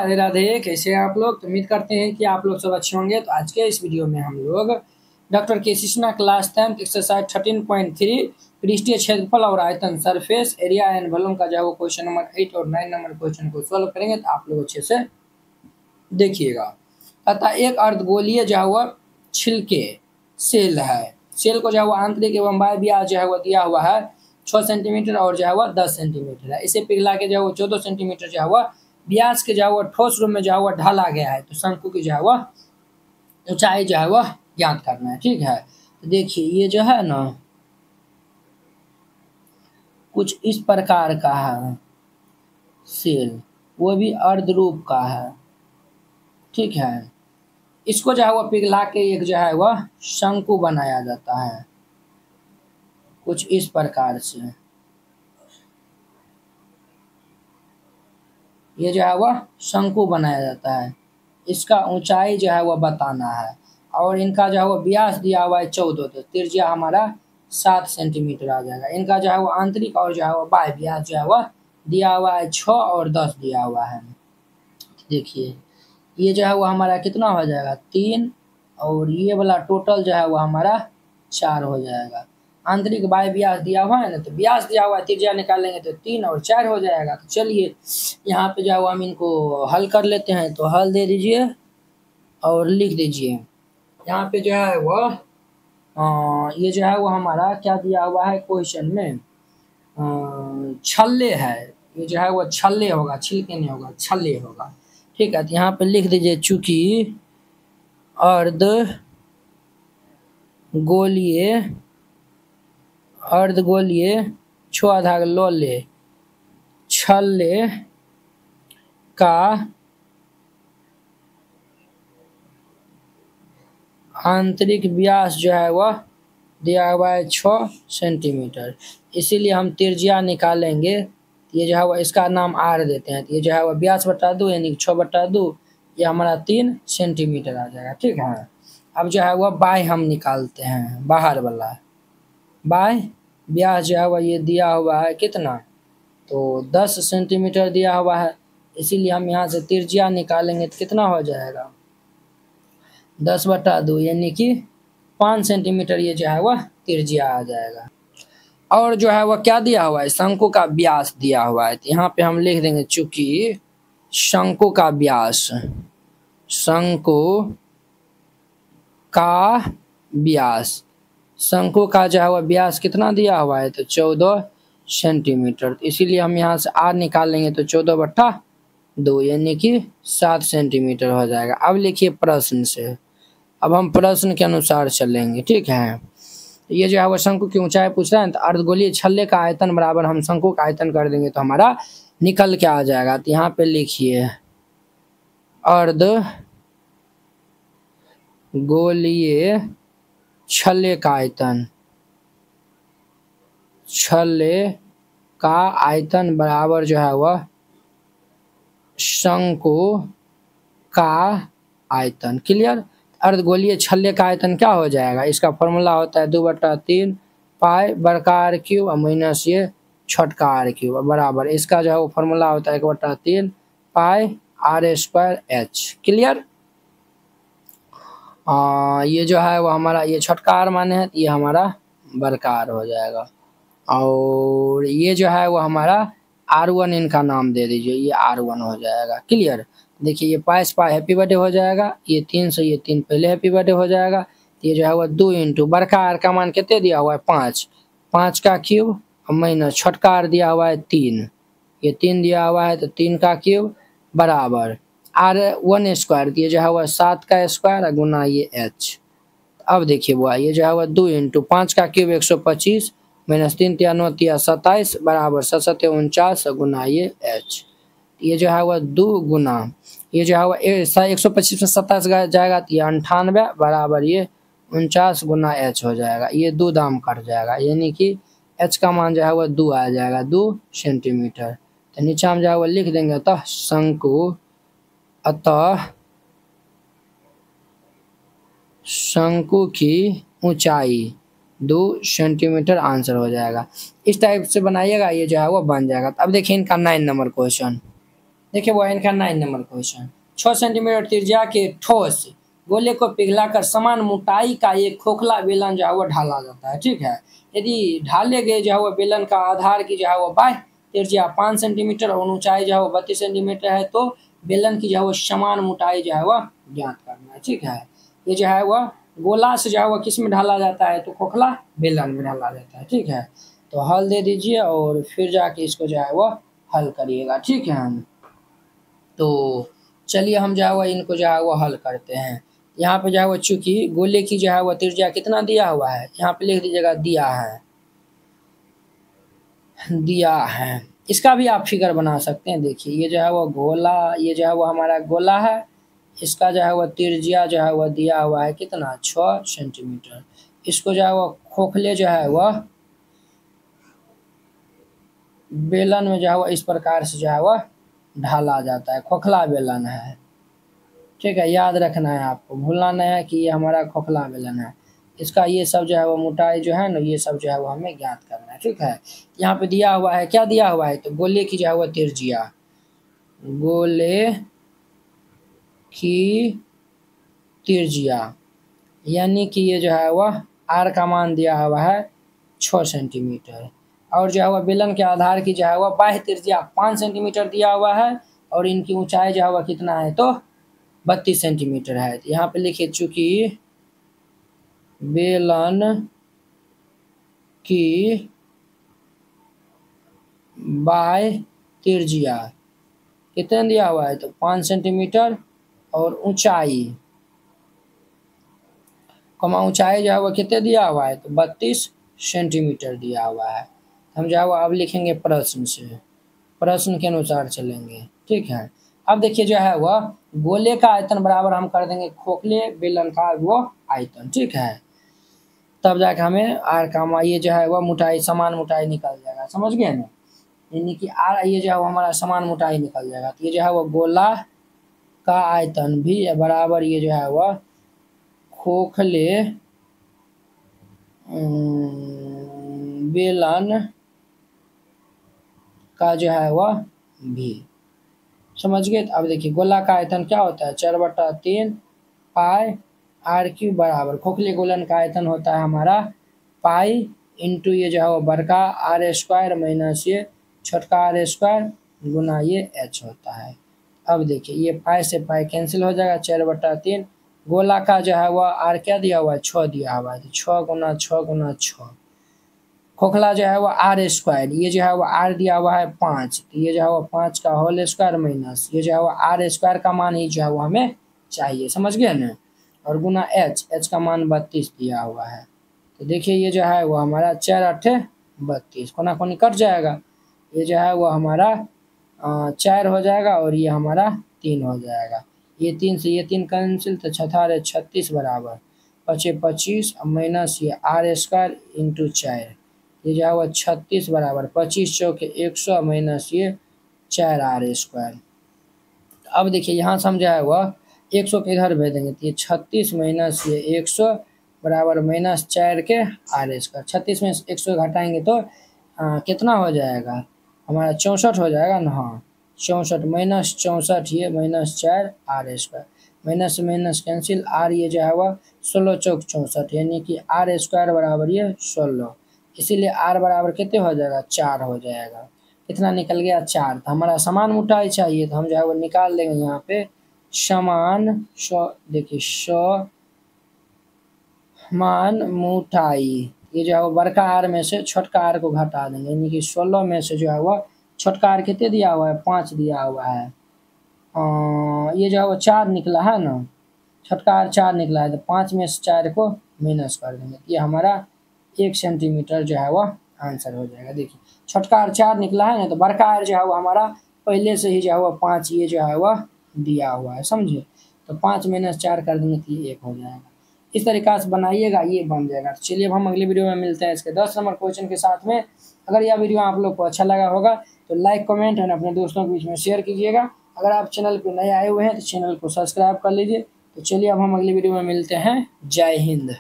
राधे राधे। कैसे हैं आप लोग? तो उम्मीद करते हैं कि आप लोग सब अच्छे होंगे। तो आज के इस वीडियो में हम लोग डॉक्टर के कृष्णा क्लास 10 एक्सरसाइज 13.3 पृष्ठीय क्षेत्रफल और आयतन सरफेस एरिया एंड वॉल्यूम का जो है वो क्वेश्चन नंबर 8 और 9 नंबर क्वेश्चन को सॉल्व करेंगे। तो आप लोग अच्छे से देखिएगा। अतः एक अर्धगोलीय जो है वो छिलके सेल है। सेल को जो है वो आंतरिक एवं बाह्य व्यास जो है वो दिया हुआ है 6 सेंटीमीटर और जो है वो 10 सेंटीमीटर है। इसे पिघला के जो है वो 14 सेंटीमीटर जो है वो व्यास के जो है वो ठोस रूप में जो है वो ढाला गया है। तो शंकु की जो है वो ऊंचाई जो है वो ज्ञात करना है। ठीक है, तो देखिए ये जो है ना कुछ इस प्रकार का है सेल, वो भी अर्धरूप का है। ठीक है, इसको जो है वो पिघला के एक जो है वह शंकु बनाया जाता है कुछ इस प्रकार से। ये जो है वह शंकु बनाया जाता है। इसका ऊंचाई जो है वह बताना है और इनका जो है वो व्यास दिया हुआ है 14, तो त्रिज्या हमारा 7 सेंटीमीटर आ जाएगा। इनका जो है वो आंतरिक और जो है वो बाह्य व्यास जो है वह दिया हुआ है 6 और 10 दिया हुआ है। देखिए ये जो है वो हमारा कितना हो जाएगा 3 और ये वाला टोटल जो है वो हमारा 4 हो जाएगा। आंतरिक बाह्य व्यास दिया हुआ है ना, तो व्यास दिया हुआ है, त्रिज्या निकालेंगे तो 3 और 4 हो जाएगा। तो चलिए यहाँ पे जो है वो हम इनको हल कर लेते हैं। तो हल दे दीजिए और लिख दीजिए। यहाँ पे जो है वो ये जो है वो हमारा क्या दिया हुआ है क्वेश्चन में, छल्ले है। ये जो है वो छल्ले होगा, छिलके नहीं होगा, छल्ले होगा। ठीक है, तो यहाँ पे लिख दीजिए चूंकि अर्धगोलीय छुआ धागा लोले छल्ले का आंतरिक व्यास जो है वह दिया हुआ है 6 सेंटीमीटर। इसीलिए हम त्रिज्या निकालेंगे। ये जो है वह इसका नाम आर देते हैं। तो ये जो है वह व्यास बटा 2 यानी 6/2, ये हमारा 3 सेंटीमीटर आ जाएगा। ठीक है, अब जो है वह बाह्य हम निकालते हैं, बाहर वाला बाह्य व्यास जो है वह ये दिया हुआ है कितना, तो 10 सेंटीमीटर दिया हुआ है। इसीलिए हम यहाँ से त्रिज्या निकालेंगे तो कितना हो जाएगा 10/2 यानी कि 5 सेंटीमीटर ये जो है वह त्रिज्या आ जाएगा। और जो है वह क्या दिया हुआ है, शंकु का व्यास दिया हुआ है। तो यहाँ पे हम लिख देंगे चूंकि शंकु का व्यास, शंकु का जो है वह व्यास कितना दिया हुआ है, तो 14 सेंटीमीटर। इसीलिए हम यहाँ से आर निकालेंगे तो 14/2 यानी कि 7 सेंटीमीटर हो जाएगा। अब लिखिए प्रश्न से, अब हम प्रश्न के अनुसार चलेंगे। ठीक है, ये जो है वो शंकु की ऊंचाई पूछ रहा है, तो अर्धगोलीय छल्ले का आयतन बराबर हम शंकु का आयतन कर देंगे तो हमारा निकल के आ जाएगा। तो यहाँ पे लिखिए अर्धगोलीय छल्ले का आयतन बराबर जो है वह शंकु का आयतन। क्लियर? अर्धगोलीय छल्ले का आयतन क्या हो जाएगा, इसका फॉर्मूला होता है 2/3 पाई बड़का आर क्यूब और माइनस ये छोटका आर क्यूब बराबर इसका जो है वो फॉर्मूला होता है 1/3 पाई r² h। क्लियर? ये जो है वो हमारा ये छोटका आर माने है, ये हमारा बड़का आर हो जाएगा और ये जो है वो हमारा r1 इनका नाम दे दीजिए, ये r1 हो जाएगा। क्लियर? देखिए ये पाई से पाई हैप्पी बर्थडे हो जाएगा, ये 3 से ये 3 पहले हैप्पी बर्थडे हो जाएगा। ये जो है वो 2 इंटू बड़का आर का मान कितने दिया हुआ है 5 का क्यूब और माइनस छोटका आर दिया हुआ है 3, ये 3 दिया हुआ है तो 3 का क्यूब बराबर r1², ये जो है वह 7 का स्क्वायर गुना ये h। अब देखिए वो ये जो है वह 2 इंटू 5 का क्यूब 125 माइनस 3 × 9 = 27 बराबर 7 × 49 गुना ये h। ये जो है वह 2 गुना ये जो है वह 125 में 27 जाएगा तो ये 98 बराबर ये 49 गुना h हो जाएगा। ये 2 दाम कट जाएगा यानी कि h का मान जो है वह 2 आ जाएगा, 2 सेंटीमीटर। तो नीचे हम जो है वह लिख देंगे अतः शंकु की ऊंचाई 2 सेंटीमीटर आंसर हो जाएगा। इस टाइप से बनाइएगा, ये जो है वो बन जाएगा। अब देखिए इनका 9 नंबर क्वेश्चन। देखिए वो इनका 9 नंबर क्वेश्चन। 6 सेंटीमीटर त्रिज्या के ठोस गोले को पिघलाकर समान मोटाई का एक खोखला बेलन जो है वो ढाला जाता है, ठीक है। यदि ढाले गए जो है वो बेलन का आधार की जो है वो बाह्य त्रिज्या 5 सेंटीमीटर और ऊंचाई जो है वो 32 सेंटीमीटर है, तो बेलन की जो है वो समान मोटाई जो है वह ज्ञात करना है, ठीक है। ये जो है वह गोला से जो है वह किस में ढाला जाता है, तो खोखला बेलन में ढाला जाता है, ठीक है। तो हल दे दीजिए और फिर जाके इसको जो है वह हल करिएगा, ठीक है। तो चलिए हम जो है वह इनको जो है वो हल करते हैं। यहाँ पे जो है वो चूंकि गोले की जो है वह त्रिज्या कितना दिया हुआ है, यहाँ पे लिख दीजिएगा दिया है, दिया है। इसका भी आप फिगर बना सकते हैं। देखिए ये जो है वो गोला, ये जो है वो हमारा गोला है, इसका जो है वह त्रिज्या जो है वह दिया हुआ है कितना, 6 सेंटीमीटर। इसको जो है वो खोखले जो है वह बेलन में जो है वह इस प्रकार से जो है वह ढाला जाता है, खोखला बेलन है, ठीक है। याद रखना है आपको, भूलना नहीं है कि ये हमारा खोखला बेलन है। इसका ये सब जो है वो मोटाई जो है ना, ये सब जो है वो हमें ज्ञात करना है, ठीक है। यहाँ पे दिया हुआ है, क्या दिया हुआ है, तो गोले की जो है वो त्रिज्या, गोले की त्रिज्या, यानी कि ये जो है वह आर का मान दिया हुआ है 6 सेंटीमीटर, और जो है वह बेलन के आधार की जो है वह बाह्य त्रिज्या 5 सेंटीमीटर दिया हुआ है, और इनकी ऊंचाई जो है वह कितना है, तो 32 सेंटीमीटर है। तो यहाँ पे लिखिए चूंकि बेलन की बाह्य त्रिज्या कितना दिया हुआ है, तो 5 सेंटीमीटर, और ऊंचाई ऊंचाई जो है वो कितने दिया हुआ है, तो 32 सेंटीमीटर दिया हुआ है। हम जो है वो अब लिखेंगे प्रश्न से, प्रश्न के अनुसार चलेंगे, ठीक है। अब देखिए जो है वह गोले का आयतन बराबर हम कर देंगे खोखले बेलन का वो आयतन, ठीक है। तब जाके हमें आर का ये जो है वह मोटाई समान मोटाई निकल जाएगा, समझ गए ना। यानी कि आर ये जो है वो हमारा समान मोटाई निकल जाएगा। तो ये जो है वो गोला का आयतन भी बराबर ये जो है वह खोखले बेलन का जो है वह भी, समझ गए। अब देखिए गोला का आयतन क्या होता है, 4/3 पाई आर क्यूब बराबर खोखले गोलन का आयतन होता है हमारा पाई इंटू ये जो है वो बड़का आर स्क्वायर माइनस ये छोटका आर स्क्वायर गुना ये एच होता है। अब देखिए ये पाई से पाई कैंसिल हो जाएगा, 4/3 गोला का जो है वह आर क्या दिया हुआ है, 6 दिया हुआ है, तो 6 गुना 6 गुना 6, खोखला जो है वो आर स्क्वायर, ये जो है वो आर दिया हुआ है 5, तो ये जो है वो 5 का होल स्क्वायर माइनस ये जो है वो आर स्क्वायर का मान ही जो है वो हमें चाहिए, समझ गए ना। और गुना एच, एच का मान 32 दिया हुआ है। तो देखिए ये जो है वो हमारा 4×8 = 32, कोना कोनी कट जाएगा, ये जो है वो हमारा 4 हो जाएगा और ये हमारा 3 हो जाएगा। ये 3 से ये 3 कैंसिल, तो 36 बराबर 25 माइनस ये आर स्क्वायर इंटू 4, ये जो है वो 36 बराबर 25 चौके 100 माइनस ये 4 आर स्क्वायर। अब देखिए यहाँ से हम जो है वह 100 के इधर भेज देंगे, तो ये 36 माइनस ये 100 बराबर -4 के आर स्क्वायर। 36 में 100 घटाएंगे तो कितना हो जाएगा हमारा, 64 हो जाएगा ना, हाँ 64 माइनस 64 ये -4 आर स्क्वायर, माइनस से माइनस कैंसिल, आर ये जो है वह 16 चौक 64, यानी कि आर स्क्वायर बराबर ये 16, इसीलिए आर बराबर कितने हो जाएगा, 4 हो जाएगा। कितना निकल गया, 4। तो हमारा समान मोटाई चाहिए, तो हम जो है वो निकाल देंगे यहाँ पे समान, देखिए समान मोटाई, ये जो है वो बड़का आर में से छोटका आर को घटा देंगे, यानी कि 16 में से जो है वो छोटका आर कितने दिया हुआ है, 5 दिया हुआ है, ये जो है वो 4 निकला है ना, छोटका आर 4 निकला है, तो 5 में से 4 को माइनस कर देंगे, ये हमारा 1 सेंटीमीटर जो है वह आंसर हो जाएगा। देखिए छोटका आर 4 निकला है ना, तो बड़का आर जो है वो हमारा पहले से ही जो है वह 5 ये जो है वह दिया हुआ है, समझे। तो 5 - 4 कर देंगे तो ये 1 हो जाएगा। इस तरीक़ा से बनाइएगा, ये बन जाएगा। चलिए अब हम अगली वीडियो में मिलते हैं इसके 10 नंबर क्वेश्चन के साथ में। अगर यह वीडियो आप लोग को अच्छा लगा होगा तो लाइक कमेंट एंड अपने दोस्तों के बीच में शेयर कीजिएगा। अगर आप चैनल पर नए आए हुए हैं तो चैनल को सब्सक्राइब कर लीजिए। तो चलिए अब हम अगली वीडियो में मिलते हैं। जय हिंद।